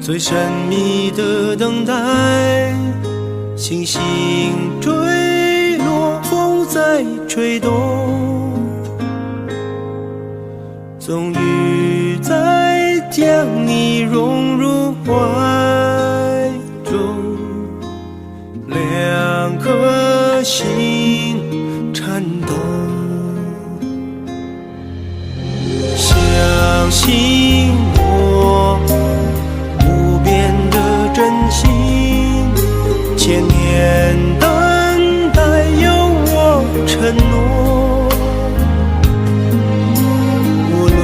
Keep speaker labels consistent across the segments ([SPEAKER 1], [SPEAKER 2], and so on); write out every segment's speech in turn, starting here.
[SPEAKER 1] 最神秘的等待，星星坠落，风在吹动，终于在将你融入怀中，两颗心颤动，相信我无边的真心，千年等待有我承诺，无论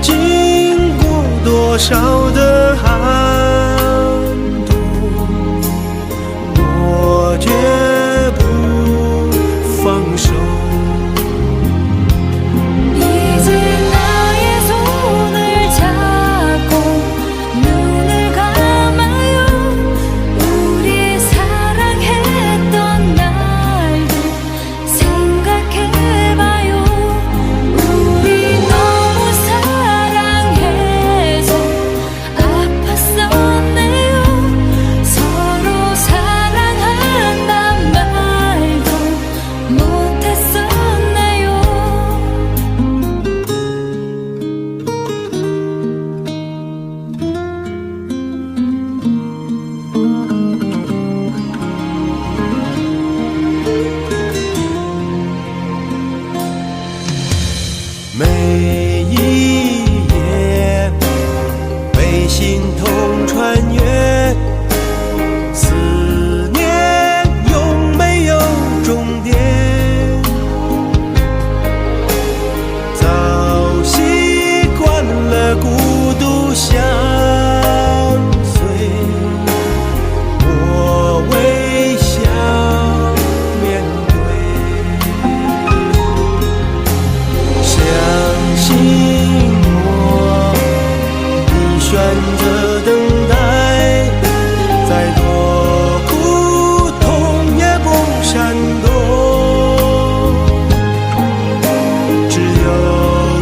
[SPEAKER 1] 经过多少的寒冬，我绝不放手。每一夜被心痛穿越，思念永没有终点，早习惯了孤独相随，我微笑面相信我，你选择等待，再多苦痛也不闪躲，只有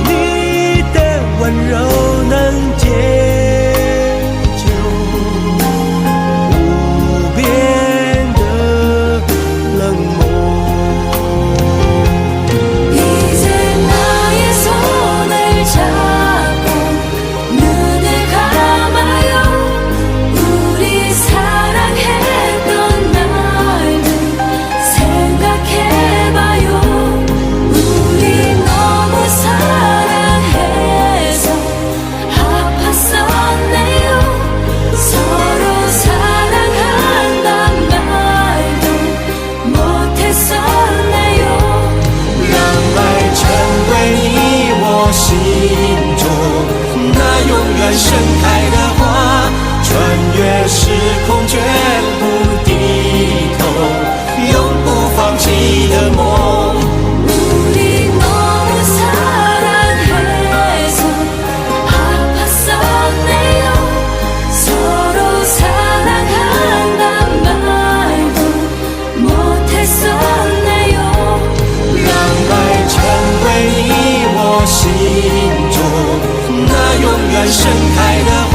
[SPEAKER 1] 你的温柔能解救无边的冷漠。盛开的花，穿越时空绝不低头，永不放弃的梦。우리 너무 사랑해서 아팠었네요. 서로 사랑한단 말도 못했었네요. 让爱成为你我心中那永远盛开的花，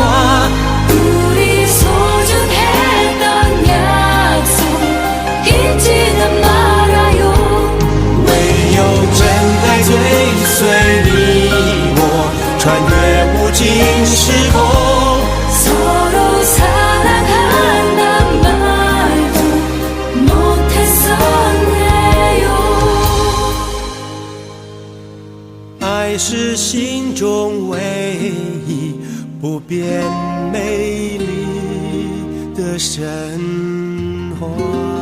[SPEAKER 1] 우리 소중했던 약속 잊지는 말아요. 唯有真爱追随你我，穿越无尽时空。 서로 사랑한단 말도 못했었네요. 爱是心中唯一不变美丽的神话。